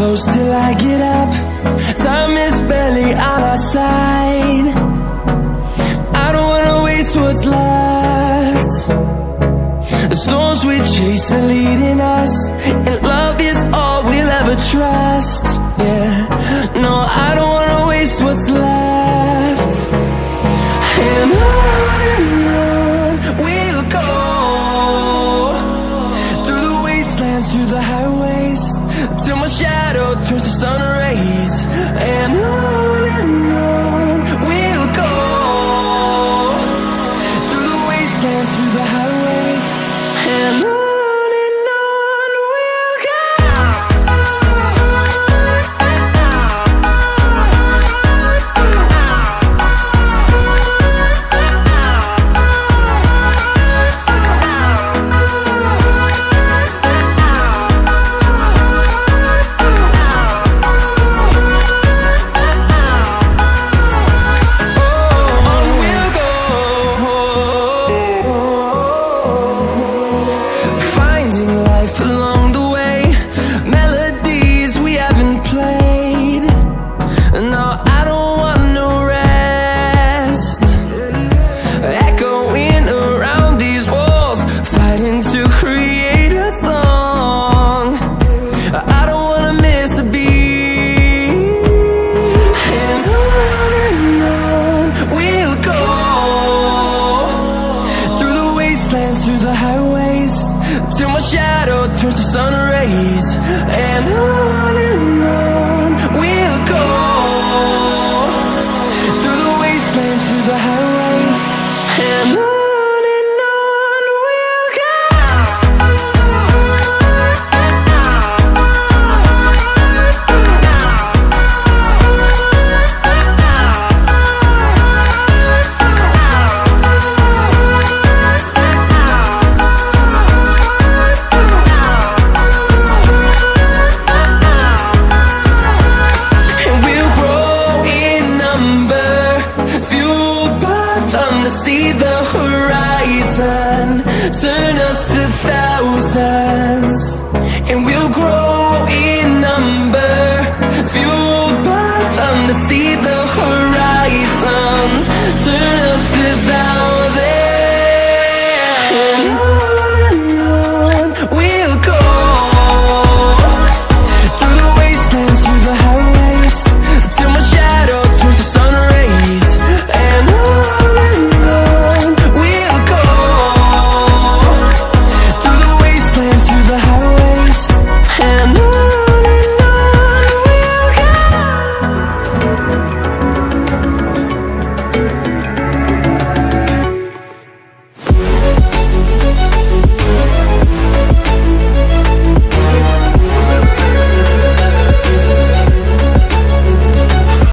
close till I get up. Time is barely on our side. I don't wanna waste what's left. The storms we chase are leading us, and love is all we'll ever trust. Yeah, no, I don't wanna waste what's left. And on we'll go, through the wastelands, through the highways, till my shadow turns to sun rays. And on we'll go, through the wastelands, through the highways, and on we'll go. Through the highways, till my shadow turns to sun rays. And on we'll go, through the wastelands, through the highways, and on we'll go. See the horizon, turn us to thousands.